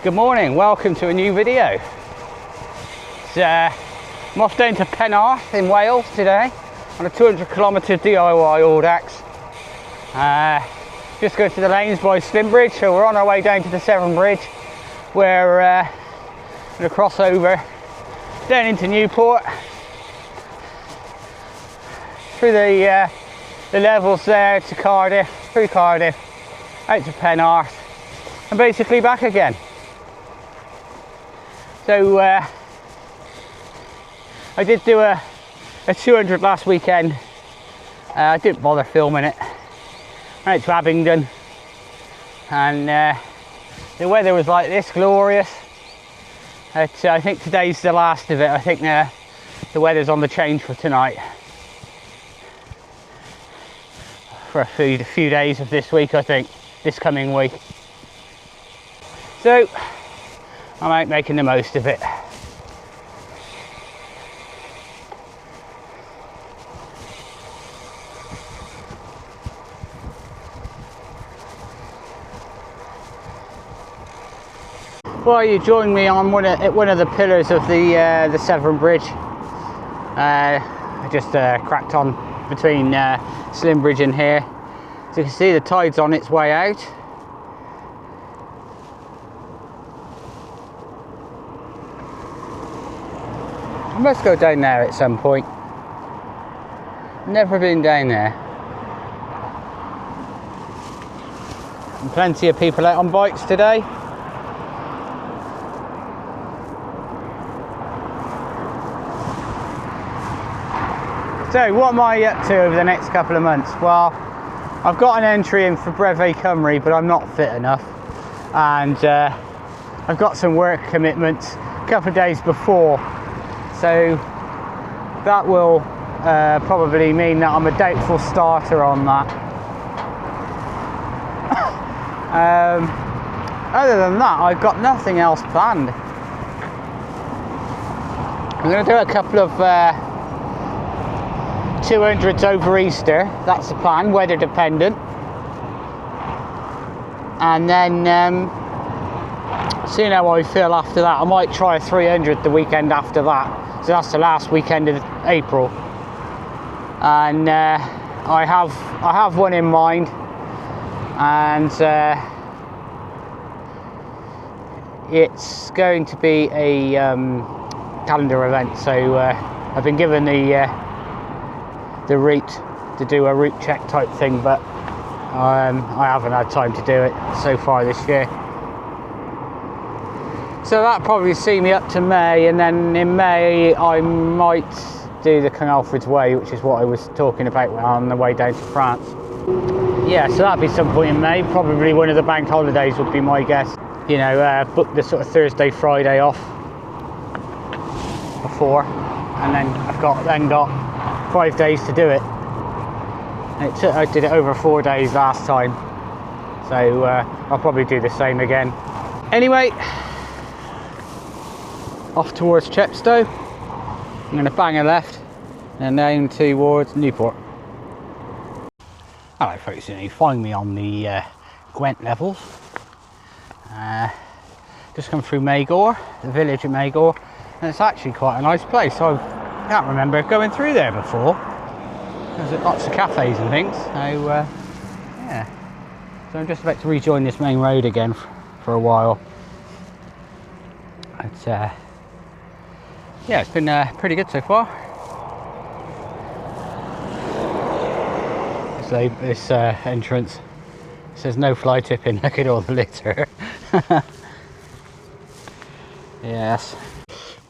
Good morning, welcome to a new video. I'm off down to Penarth in Wales today on a 200km DIY Audax. Just go to the lanes by Slimbridge, so we're on our way down to the Severn Bridge. We're going to cross over down into Newport, through the levels there to Cardiff, through Cardiff, out to Penarth, and basically back again. So I did do a 200 last weekend. I didn't bother filming it. Went out to Abingdon, and the weather was like this, glorious. I think today's the last of it. I think the weather's on the change for tonight, for a few days of this week, I think, this coming week. So I'm out making the most of it. Well, you joined me on one of the pillars of the Severn Bridge. I just cracked on between Slimbridge and here. As you can see, the tide's on its way out. I must go down there at some point. Never been down there. And plenty of people out on bikes today. So what am I up to over the next couple of months? Well, I've got an entry in for Brevet Cymru, but I'm not fit enough, and I've got some work commitments a couple of days before, so that will probably mean that I'm a doubtful starter on that. Other than that, I've got nothing else planned. I'm going to do a couple of 200s over Easter, that's the plan, weather dependent, and then seeing how I feel after that, I might try a 300 the weekend after that, so that's the last weekend of April, and I have one in mind, and it's going to be a calendar event, so I've been given the route to do a route check type thing, but I haven't had time to do it so far this year. So that probably see me up to May, and then in May I might do the King Alfred's Way, which is what I was talking about on the way down to France. Yeah, so that'd be some point in May, probably one of the bank holidays would be my guess. You know, book the sort of Thursday, Friday off before, and then I've got 5 days to do it. I did it over 4 days last time, so I'll probably do the same again. Anyway, off towards Chepstow. I'm going to bang a left and then towards Newport. Hello folks, you find me on the Gwent levels. Just come through Magor, the village of Magor, and it's actually quite a nice place. I can't remember going through there before. There's lots of cafes and things, so yeah. So I'm just about to rejoin this main road again for a while. It's yeah, it's been pretty good so far. So this entrance says no fly tipping. Look at all the litter. Yes.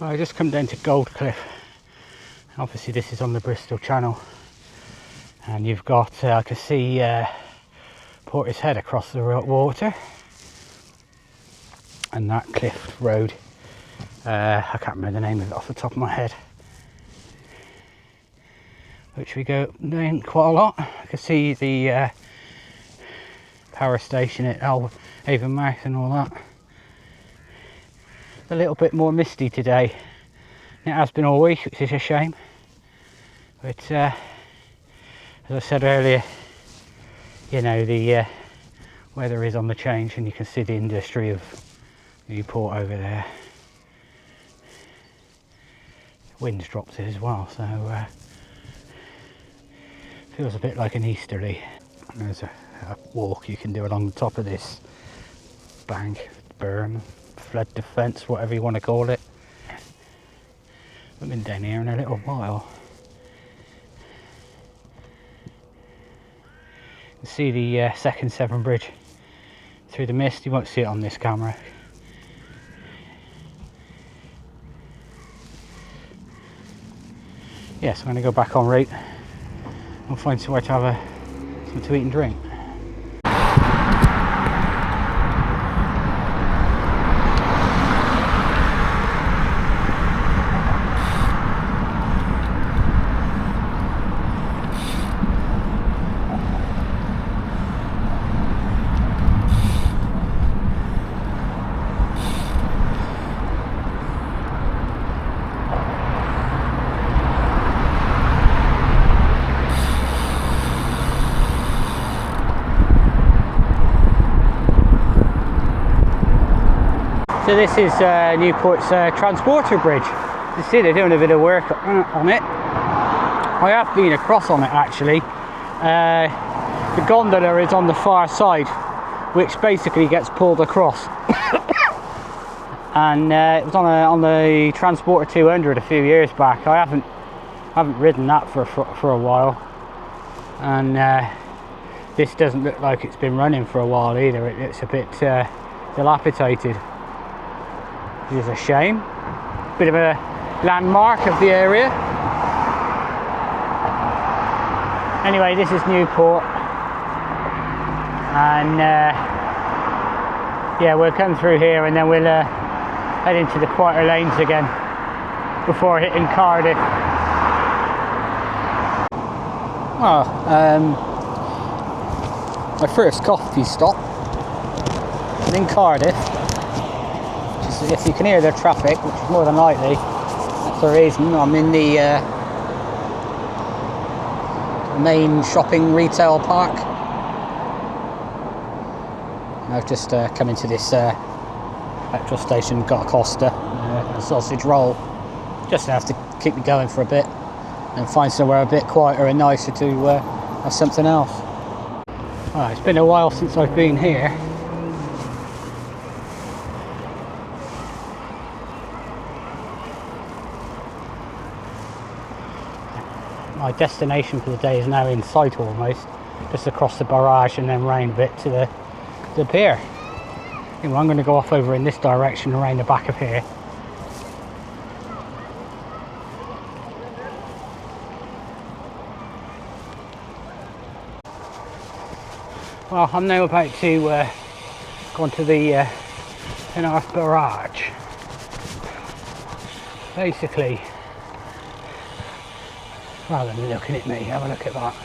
Well, I just come down to Goldcliff. Obviously this is on the Bristol Channel, and you've got I can see Portishead across the water, and that cliff road, I can't remember the name of it off the top of my head, which we go down quite a lot. I can see the power station at Avonmouth and all that. It's a little bit more misty today. It has been all week, which is a shame. But as I said earlier, you know, the weather is on the change, and you can see the industry of New port over there. Wind's dropped it as well, so feels a bit like an easterly. There's a walk you can do along the top of this bank, berm, flood defence, whatever you want to call it. I've been down here in a little while. You can see the second Severn Bridge through the mist. You won't see it on this camera. Yes, I'm going to go back en route and find somewhere to have something to eat and drink. So this is Newport's transporter bridge. You see they're doing a bit of work on it. I have been across on it actually. The gondola is on the far side, which basically gets pulled across. And it was on the Transporter 200 a few years back. I haven't ridden that for a while, and this doesn't look like it's been running for a while either. It's a bit dilapidated. Which is a shame. Bit of a landmark of the area. Anyway, this is Newport, and yeah, we'll come through here and then we'll head into the quieter lanes again before hitting Cardiff. Well, my first coffee stop is in Cardiff. If you can hear the traffic, which is more than likely, that's the reason. I'm in the main shopping retail park. I've just come into this petrol station, got a Costa, a sausage roll, just enough to keep me going for a bit, and find somewhere a bit quieter and nicer to have something else. Well, it's been a while since I've been here. My destination for the day is now in sight almost, just across the barrage and then round a bit to the pier. Anyway, I'm going to go off over in this direction around the back of here. Well, I'm now about to go onto the Penarth barrage. Basically, rather than looking at me, have a look at that.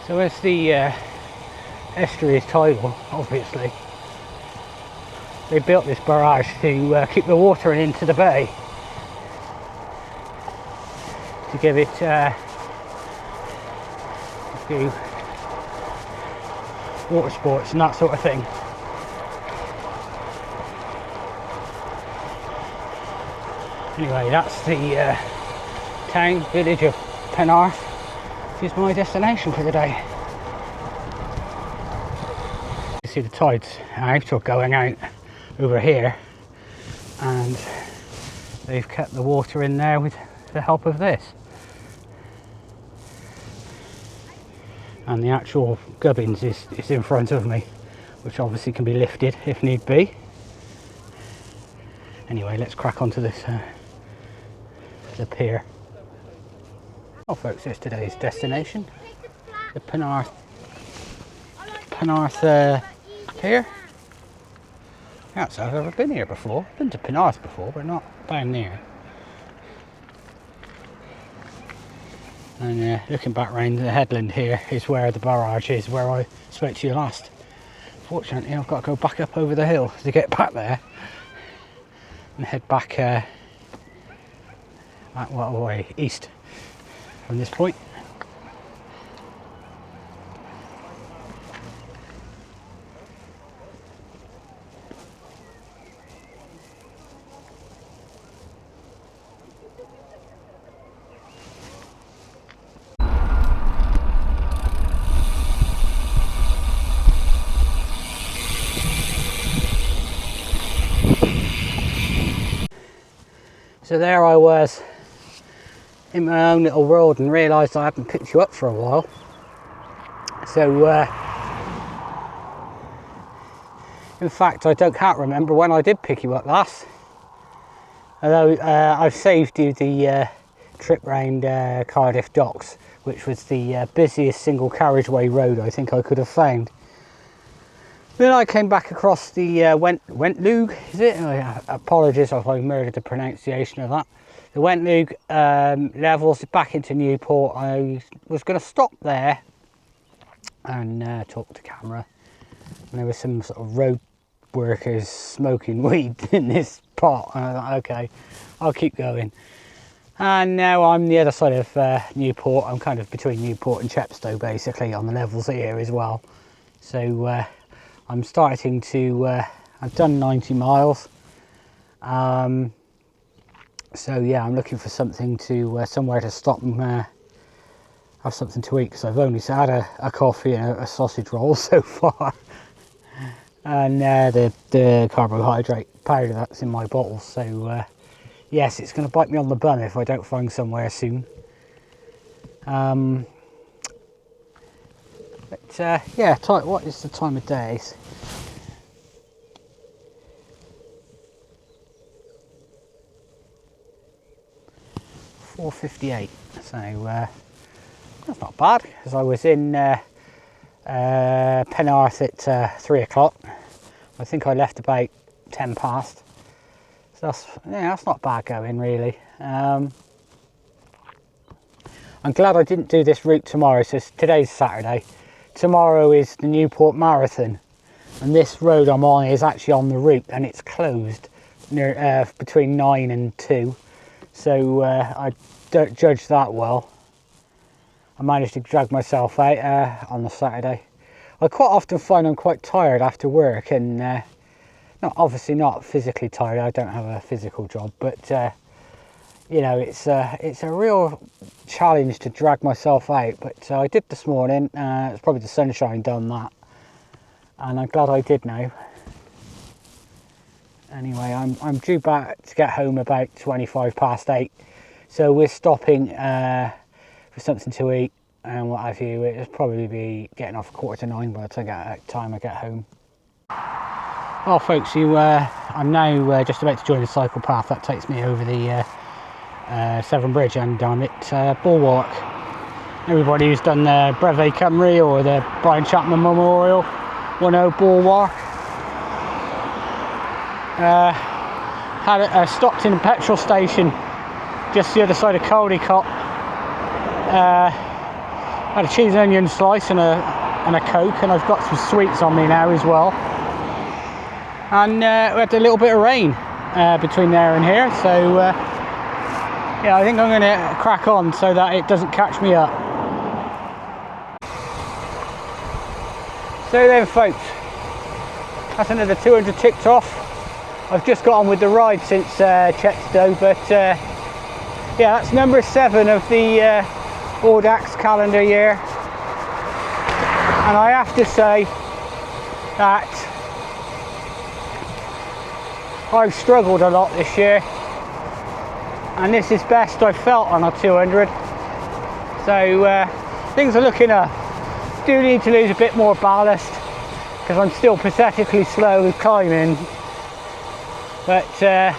So as the estuary is tidal, obviously, they built this barrage to keep the water into the bay, to give it a few water sports and that sort of thing. Anyway, that's the town, village of Penarth, which is my destination for the day. You see the tides out, or going out, over here, and they've kept the water in there with the help of this. And the actual gubbins is in front of me, which obviously can be lifted if need be. Anyway, let's crack onto this the pier. Well folks, there's today's destination, the Penarth pier. That's I've ever been here before. Been to Penarth before, but not down there. And looking back round the headland here is where the barrage is, where I spoke to you last. Fortunately, I've got to go back up over the hill to get back there and head back way east from this point. So there I was in my own little world and realised I hadn't picked you up for a while. So in fact I can't remember when I did pick you up last, although I've saved you the trip round Cardiff docks, which was the busiest single carriageway road I think I could have found. Then I came back across the Wentlug, is it? Apologies if I murdered the pronunciation of that. The Wentlug levels back into Newport. I was going to stop there and talk to camera. And there was some sort of road workers smoking weed in this pot. And I thought, okay, I'll keep going. And now I'm the other side of Newport. I'm kind of between Newport and Chepstow, basically, on the levels here as well. So I'm starting to, I've done 90 miles. So yeah, I'm looking for something to, somewhere to stop and have something to eat, because I've only had a coffee and a sausage roll so far. And the carbohydrate powder that's in my bottle. So yes, it's going to bite me on the bum if I don't find somewhere soon. But yeah, what is the time of day? 4:58. So that's not bad, because I was in Penarth at 3 o'clock. I think I left about 10 past. So that's not bad going, really. I'm glad I didn't do this route tomorrow. So today's Saturday. Tomorrow is the Newport Marathon, and this road I'm on is actually on the route, and it's closed near between 9 and 2. So I don't judge that well. I managed to drag myself out on the Saturday. I quite often find I'm quite tired after work, and obviously not physically tired. I don't have a physical job, but you know, it's a real challenge to drag myself out. But I did this morning. It's probably the sunshine done that, and I'm glad I did now. Anyway, I'm due back to get home about 25 past 8, so we're stopping for something to eat and what have you. It'll probably be getting off 8:45 by the time I get home. Well folks, I'm now just about to join the cycle path that takes me over the Severn Bridge, and I'm at Bulwark. Everybody who's done the Brevet Cymru or the Brian Chapman Memorial will know Bulwark. Stopped in a petrol station just the other side of Caldicott. Had a cheese and onion slice and a Coke, and I've got some sweets on me now as well. And we had a little bit of rain between there and here, so yeah, I think I'm going to crack on so that it doesn't catch me up. So then folks, that's another 200 ticked off. I've just got on with the ride since Chepstow, but yeah, that's number 7 of the Audax calendar year. And I have to say that I've struggled a lot this year, and this is best I've felt on a 200. So things are looking up. Do need to lose a bit more ballast, because I'm still pathetically slow with climbing. But yeah,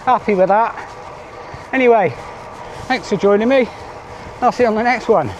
happy with that. Anyway, thanks for joining me. I'll see you on the next one.